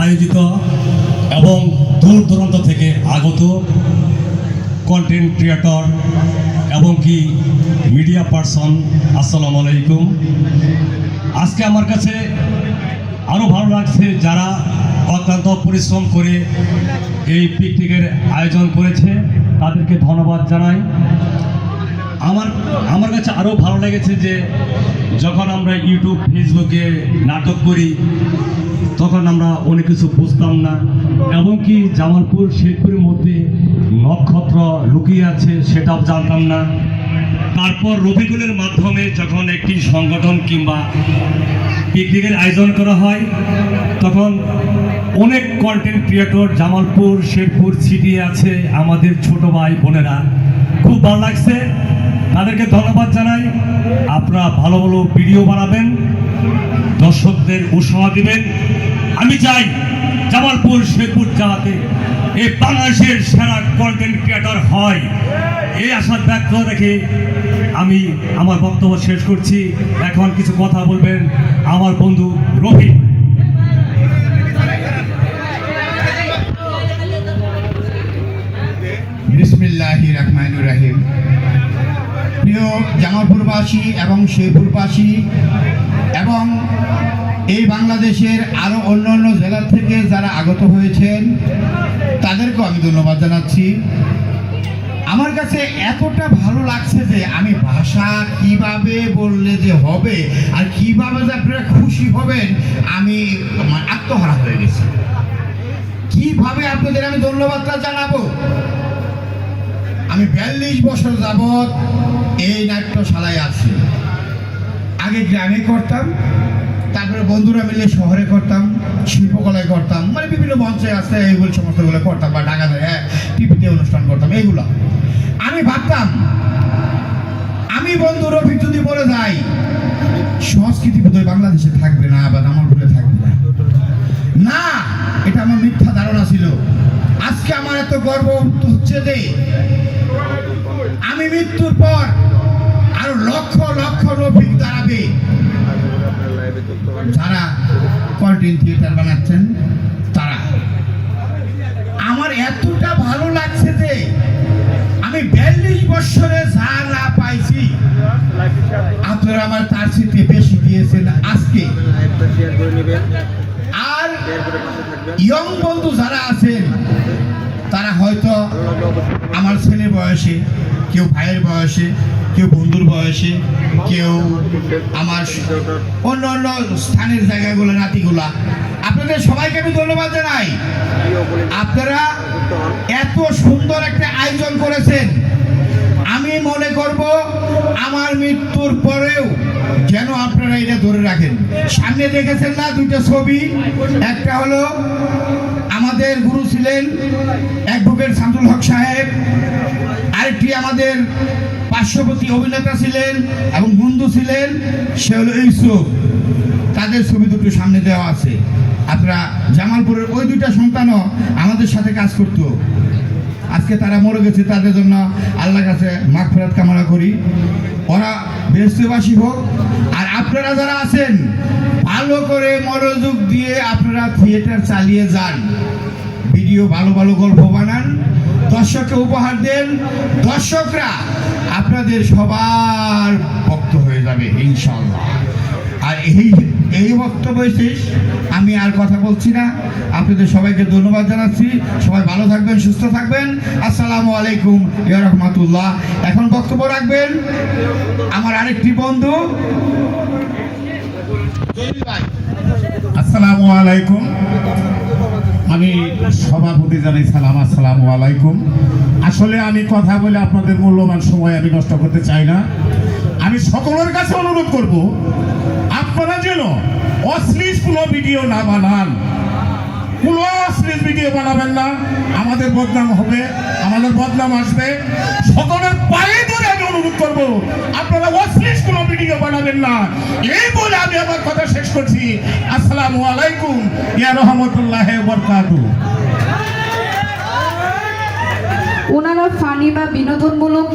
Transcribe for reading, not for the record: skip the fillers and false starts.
আয়োজিত এবং দূর দূরান্ত থেকে আগত কন্টেন্ট ক্রিয়েটর এবং কি মিডিয়া পার্সন, আসসালামু আলাইকুম। আজকে আমার কাছে আরও ভালো লাগছে যারা অক্লান্ত পরিশ্রম করে এই পিকনিকের আয়োজন করেছে, তাদেরকে ধন্যবাদ জানাই। আমার কাছে আরও ভালো লেগেছে যে যখন আমরা ইউটিউব ফেসবুকে নাটক করি তখন আমরা অনেক কিছু বুঝতাম না, এবং কি জামালপুর শেরপুরের মধ্যে নক্ষত্র লুকিয়ে আছে সেটাও জানতাম না। তারপর রবিকুলের মাধ্যমে যখন একটি সংগঠন কিংবা পিকনিকের আয়োজন করা হয় তখন অনেক content creator Jamalpur Sherpur city আছে, আমাদের ছোট ভাই বোনেরা, খুব ভালো লাগছে, তাদেরকে ধন্যবাদ জানাই। আপনারা ভালো ভালো ভিডিও বানাবেন, দর্শকদের উৎসাহ দিবেন। আমি চাই জামালপুর শেরপুর যাতে এই বাংলাদেশের সেরা কন্টেন্ট ক্রিয়েটর হয়, এই আশা ব্যক্ত রেখে আমি আমার বক্তব্য শেষ করছি। এখন কিছু কথা বলবেন আমার বন্ধু রফিক। বিসমিল্লাহির রহমানির রহিম। প্রিয় জামালপুরবাসী এবং শেরপুরবাসী এবং এই বাংলাদেশের আরও অন্যান্য জেলা থেকে যারা আগত হয়েছেন তাদেরকেও আমি ধন্যবাদ জানাচ্ছি। আমার কাছে এতটা ভালো লাগছে যে আমি ভাষা কিভাবে বললে যে হবে আর কিভাবে যে আপনারা খুশি হবেন আমি আত্মহারা হয়ে গেছি। কিভাবে আপনাদের আমি ধন্যবাদটা জানাবো। আমি 42 বছর যাবৎ এই নাট্যশালায় আছি। আগে গ্রামে করতাম, তারপরে বন্ধুরা মিলে শহরে করতাম, শিল্পকলায় করতাম, মানে বিভিন্ন মঞ্চে আসতে এইগুলো সমস্তগুলো করতাম, বা ঢাকা টিভিতে অনুষ্ঠান করতাম। এইগুলো আমি ভাবতাম আমি বন্ধু রফিক যদি বলে যাই সংস্কৃতি বোধহয় বাংলাদেশে থাকবে না বা জামালপুরে থাকবে না। না, এটা আমার মিথ্যা ধারণা ছিল। আজকে আমার এত গর্ব হচ্ছে যে আমি মৃত্যুর পর আরো লক্ষ লক্ষ রফিক দাঁড়াবে যারা কন্টেন্ট থিয়েটার বানাচ্ছেন। তারা আমার এতটা ভালো লাগছে যে আমি 42 বছরে যা না পাইছি আপনারা আমার তার সাথে বেশি দিয়েছেন আজকে। আর ইয়ং বন্ধু যারা আছেন তারা হয়তো আমার ছেলের বয়সে, কেউ ভাইয়ের বয়সে, কেউ বন্ধুর বয়সে, কেউ আমার অন্য অন্য স্থানের জায়গাগুলো নাতিগুলা, আপনাদের সবাইকে আমি ধন্যবাদ জানাই। আপনারা এত সুন্দর একটা আয়োজন করেছেন। আমি মনে করব আমার মৃত্যুর পরেও যেন আপনারা এটা ধরে রাখেন। সামনে দেখেছেন না দুইটা ছবি, একটা হলো আমাদের গুরু ছিলেন অ্যাডভোকেট শামসুল হক সাহেব, আরেকটি আমাদের পার্শ্ববর্তী অভিনেতা ছিলেন এবং বন্ধু ছিলেন সে হলো ইউসুফ। তাদের ছবি দুটো সামনে দেওয়া আছে। আপনারা জামালপুরের ওই দুইটা সন্তানও আমাদের সাথে কাজ করতো, আজকে তারা মরে গেছে, তাদের জন্য আল্লাহর কাছে মাগফিরাত কামনা করি। ওরা বেহেশতবাসী হোক। আর আপনারা যারা আছেন ভালো করে মনোযোগ দিয়ে আপনারা থিয়েটার চালিয়ে যান, ভিডিও ভালো ভালো গল্প বানান, দর্শককে উপহার দেন, দর্শকরা আপনাদের সবার ভক্ত হয়ে যাবে ইনশাআল্লাহ। আর এই বক্তব্য শেষ, আমি আর কথা বলছি না। আপনাদের সবাইকে ধন্যবাদ জানাচ্ছি। সবাই ভালো থাকবেন, সুস্থ থাকবেন। আসসালামু আলাইকুম ওয়া রাহমাতুল্লাহ। এখন বক্তব্য রাখবেন আমার আরেকটি বন্ধু। আসসালামু আলাইকুম। আমি সভাপতি জানাই সালাম, আসসালামু আলাইকুম। আসলে আমি কথা বলে আপনাদের মূল্যবান সময় আমি নষ্ট করতে চাই না। আমি সকলের কাছে অনুরোধ করব আপনারা যেন অশ্লীল কোনো ভিডিও না বানান, কোনো অশ্লীল ভিডিও বানাবেন না। আমাদের বদনাম হবে, আমাদের বদনাম আসবে। সকলের পায়ে ধরে আমি অনুরোধ করব আপনারা অশ্লীল কোনো ভিডিও বানাবেন না। এই বলে আমি আমার কথা শেষ করছি। আসসালামু আলাইকুম ইয়া রাহমাতুল্লাহি ওয়া বারাকাতুহু। ওনারা ফানি বা বিনোদনমূলক